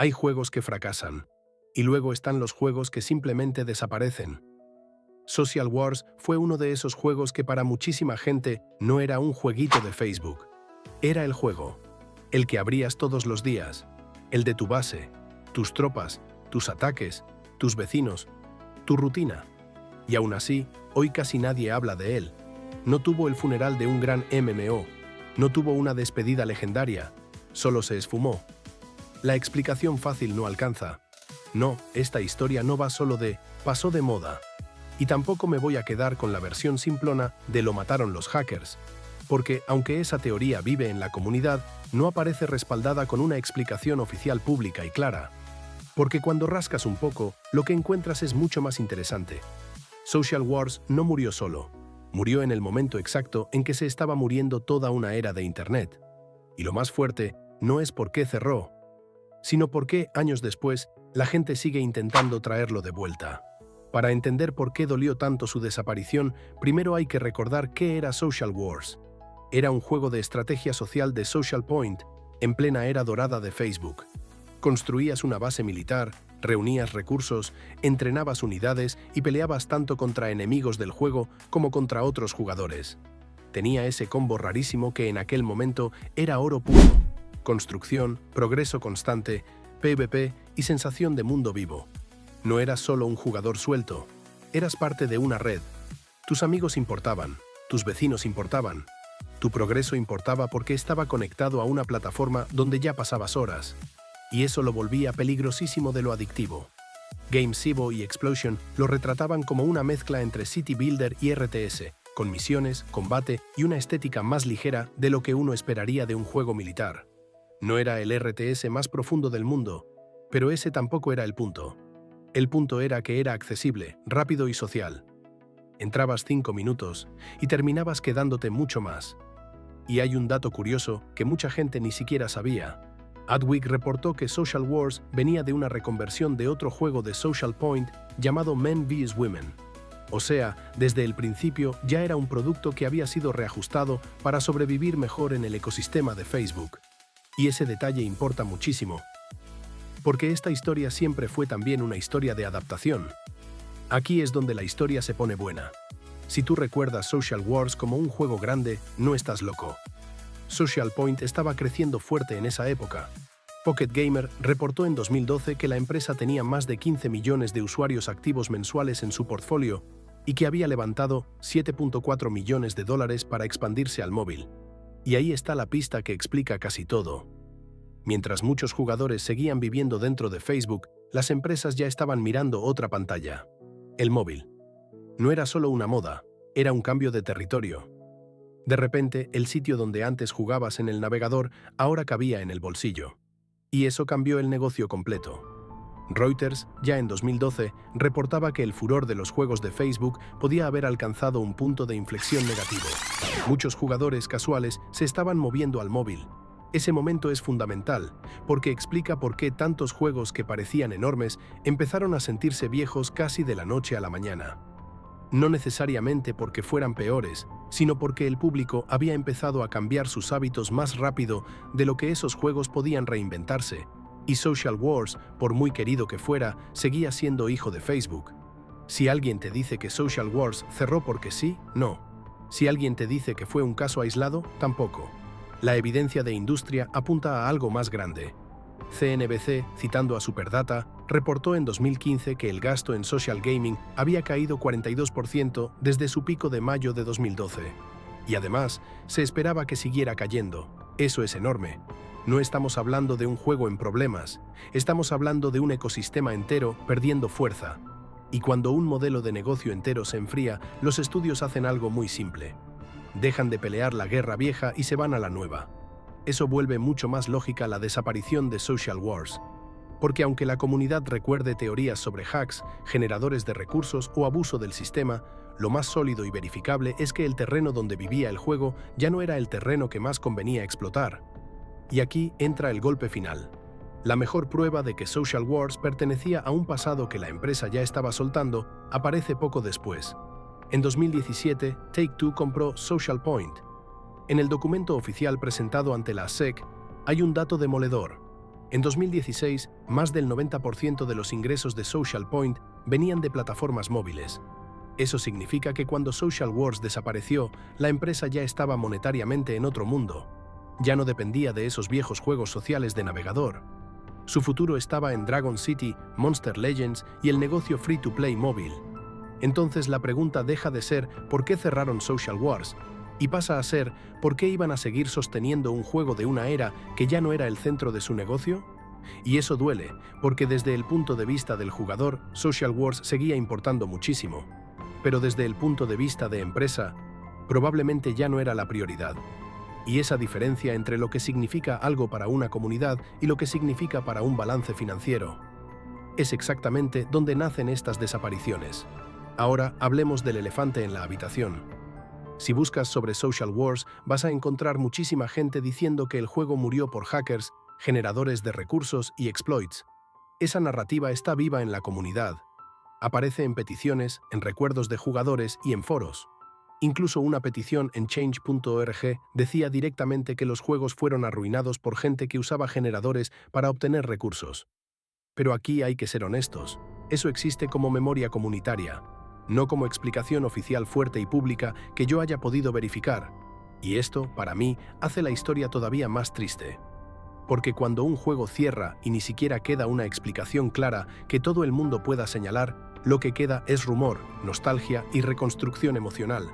Hay juegos que fracasan, y luego están los juegos que simplemente desaparecen. Social Wars fue uno de esos juegos que para muchísima gente no era un jueguito de Facebook. Era el juego, el que abrías todos los días, el de tu base, tus tropas, tus ataques, tus vecinos, tu rutina. Y aún así, hoy casi nadie habla de él. No tuvo el funeral de un gran MMO, no tuvo una despedida legendaria, solo se esfumó. La explicación fácil no alcanza. No, esta historia no va solo de pasó de moda. Y tampoco me voy a quedar con la versión simplona de lo mataron los hackers, porque aunque esa teoría vive en la comunidad, no aparece respaldada con una explicación oficial pública y clara. Porque cuando rascas un poco, lo que encuentras es mucho más interesante. Social Wars no murió solo. Murió en el momento exacto en que se estaba muriendo toda una era de Internet. Y lo más fuerte no es por qué cerró, sino porque, años después, la gente sigue intentando traerlo de vuelta. Para entender por qué dolió tanto su desaparición, primero hay que recordar qué era Social Wars. Era un juego de estrategia social de Social Point, en plena era dorada de Facebook. Construías una base militar, reunías recursos, entrenabas unidades y peleabas tanto contra enemigos del juego como contra otros jugadores. Tenía ese combo rarísimo que en aquel momento era oro puro: construcción, progreso constante, PvP y sensación de mundo vivo. No eras solo un jugador suelto, eras parte de una red. Tus amigos importaban, tus vecinos importaban. Tu progreso importaba porque estaba conectado a una plataforma donde ya pasabas horas. Y eso lo volvía peligrosísimo de lo adictivo. GameSibo y Explosion lo retrataban como una mezcla entre City Builder y RTS, con misiones, combate y una estética más ligera de lo que uno esperaría de un juego militar. No era el RTS más profundo del mundo, pero ese tampoco era el punto. El punto era que era accesible, rápido y social. Entrabas 5 minutos y terminabas quedándote mucho más. Y hay un dato curioso que mucha gente ni siquiera sabía. Adweek reportó que Social Wars venía de una reconversión de otro juego de Social Point llamado Men vs Women. O sea, desde el principio ya era un producto que había sido reajustado para sobrevivir mejor en el ecosistema de Facebook. Y ese detalle importa muchísimo, porque esta historia siempre fue también una historia de adaptación. Aquí es donde la historia se pone buena. Si tú recuerdas Social Wars como un juego grande, no estás loco. Social Point estaba creciendo fuerte en esa época. Pocket Gamer reportó en 2012 que la empresa tenía más de 15 millones de usuarios activos mensuales en su portfolio y que había levantado $7.4 millones para expandirse al móvil. Y ahí está la pista que explica casi todo. Mientras muchos jugadores seguían viviendo dentro de Facebook, las empresas ya estaban mirando otra pantalla: el móvil. No era solo una moda, era un cambio de territorio. De repente, el sitio donde antes jugabas en el navegador ahora cabía en el bolsillo. Y eso cambió el negocio completo. Reuters, ya en 2012, reportaba que el furor de los juegos de Facebook podía haber alcanzado un punto de inflexión negativo. Muchos jugadores casuales se estaban moviendo al móvil. Ese momento es fundamental, porque explica por qué tantos juegos que parecían enormes empezaron a sentirse viejos casi de la noche a la mañana. No necesariamente porque fueran peores, sino porque el público había empezado a cambiar sus hábitos más rápido de lo que esos juegos podían reinventarse. Y Social Wars, por muy querido que fuera, seguía siendo hijo de Facebook. Si alguien te dice que Social Wars cerró porque sí, no. Si alguien te dice que fue un caso aislado, tampoco. La evidencia de industria apunta a algo más grande. CNBC, citando a Superdata, reportó en 2015 que el gasto en social gaming había caído 42% desde su pico de mayo de 2012. Y además, se esperaba que siguiera cayendo. Eso es enorme. No estamos hablando de un juego en problemas, estamos hablando de un ecosistema entero perdiendo fuerza. Y cuando un modelo de negocio entero se enfría, los estudios hacen algo muy simple. Dejan de pelear la guerra vieja y se van a la nueva. Eso vuelve mucho más lógica la desaparición de Social Wars. Porque aunque la comunidad recuerde teorías sobre hacks, generadores de recursos o abuso del sistema, lo más sólido y verificable es que el terreno donde vivía el juego ya no era el terreno que más convenía explotar. Y aquí entra el golpe final. La mejor prueba de que Social Wars pertenecía a un pasado que la empresa ya estaba soltando aparece poco después. En 2017, Take-Two compró Social Point. En el documento oficial presentado ante la SEC hay un dato demoledor. En 2016, más del 90% de los ingresos de Social Point venían de plataformas móviles. Eso significa que cuando Social Wars desapareció, la empresa ya estaba monetariamente en otro mundo. Ya no dependía de esos viejos juegos sociales de navegador. Su futuro estaba en Dragon City, Monster Legends y el negocio free-to-play móvil. Entonces la pregunta deja de ser ¿por qué cerraron Social Wars? Y pasa a ser ¿por qué iban a seguir sosteniendo un juego de una era que ya no era el centro de su negocio? Y eso duele, porque desde el punto de vista del jugador, Social Wars seguía importando muchísimo. Pero desde el punto de vista de empresa, probablemente ya no era la prioridad. Y esa diferencia entre lo que significa algo para una comunidad y lo que significa para un balance financiero, es exactamente donde nacen estas desapariciones. Ahora hablemos del elefante en la habitación. Si buscas sobre Social Wars, vas a encontrar muchísima gente diciendo que el juego murió por hackers, generadores de recursos y exploits. Esa narrativa está viva en la comunidad. Aparece en peticiones, en recuerdos de jugadores y en foros. Incluso una petición en change.org decía directamente que los juegos fueron arruinados por gente que usaba generadores para obtener recursos. Pero aquí hay que ser honestos. Eso existe como memoria comunitaria, no como explicación oficial fuerte y pública que yo haya podido verificar. Y esto, para mí, hace la historia todavía más triste. Porque cuando un juego cierra y ni siquiera queda una explicación clara que todo el mundo pueda señalar, lo que queda es rumor, nostalgia y reconstrucción emocional.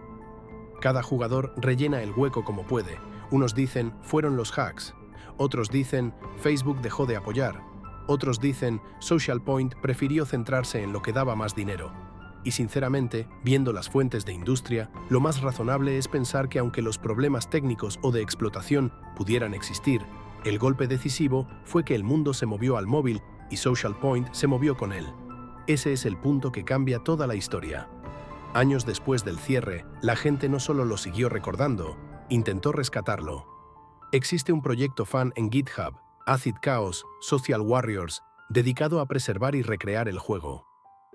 Cada jugador rellena el hueco como puede. Unos dicen, fueron los hacks. Otros dicen, Facebook dejó de apoyar. Otros dicen, Social Point prefirió centrarse en lo que daba más dinero. Y sinceramente, viendo las fuentes de industria, lo más razonable es pensar que aunque los problemas técnicos o de explotación pudieran existir, el golpe decisivo fue que el mundo se movió al móvil y Social Point se movió con él. Ese es el punto que cambia toda la historia. Años después del cierre, la gente no solo lo siguió recordando, intentó rescatarlo. Existe un proyecto fan en GitHub, Acid Chaos Social Warriors, dedicado a preservar y recrear el juego.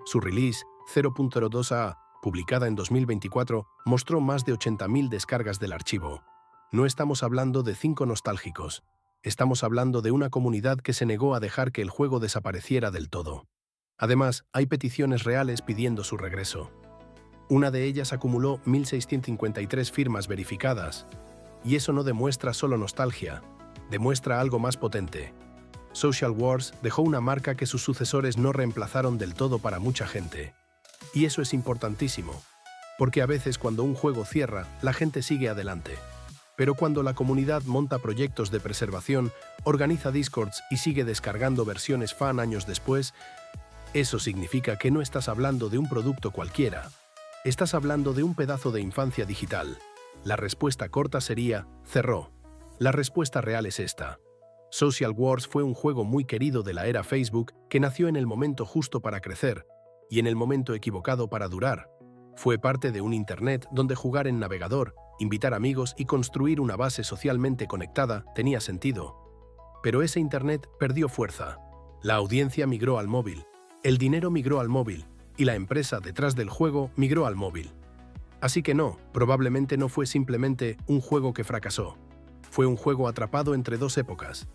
Su release, 0.02a, publicada en 2024, mostró más de 80.000 descargas del archivo. No estamos hablando de 5 nostálgicos. Estamos hablando de una comunidad que se negó a dejar que el juego desapareciera del todo. Además, hay peticiones reales pidiendo su regreso. Una de ellas acumuló 1.653 firmas verificadas. Y eso no demuestra solo nostalgia, demuestra algo más potente. Social Wars dejó una marca que sus sucesores no reemplazaron del todo para mucha gente. Y eso es importantísimo, porque a veces cuando un juego cierra, la gente sigue adelante. Pero cuando la comunidad monta proyectos de preservación, organiza Discords y sigue descargando versiones fan años después, eso significa que no estás hablando de un producto cualquiera. Estás hablando de un pedazo de infancia digital. La respuesta corta sería, cerró. La respuesta real es esta. Social Wars fue un juego muy querido de la era Facebook que nació en el momento justo para crecer y en el momento equivocado para durar. Fue parte de un Internet donde jugar en navegador, invitar amigos y construir una base socialmente conectada tenía sentido. Pero ese Internet perdió fuerza. La audiencia migró al móvil, el dinero migró al móvil y la empresa detrás del juego migró al móvil. Así que no, probablemente no fue simplemente un juego que fracasó. Fue un juego atrapado entre dos épocas.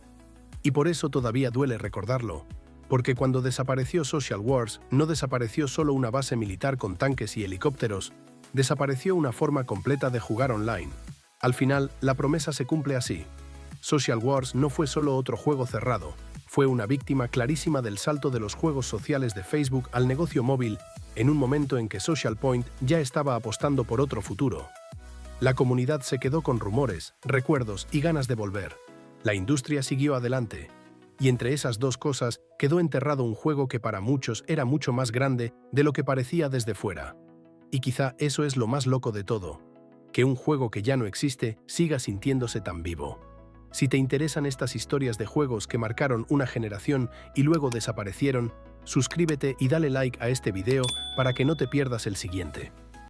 Y por eso todavía duele recordarlo, porque cuando desapareció Social Wars, no desapareció solo una base militar con tanques y helicópteros, desapareció una forma completa de jugar online. Al final, la promesa se cumple así. Social Wars no fue solo otro juego cerrado, fue una víctima clarísima del salto de los juegos sociales de Facebook al negocio móvil, en un momento en que Social Point ya estaba apostando por otro futuro. La comunidad se quedó con rumores, recuerdos y ganas de volver. La industria siguió adelante. Y entre esas dos cosas quedó enterrado un juego que para muchos era mucho más grande de lo que parecía desde fuera. Y quizá eso es lo más loco de todo, que un juego que ya no existe siga sintiéndose tan vivo. Si te interesan estas historias de juegos que marcaron una generación y luego desaparecieron, suscríbete y dale like a este video para que no te pierdas el siguiente.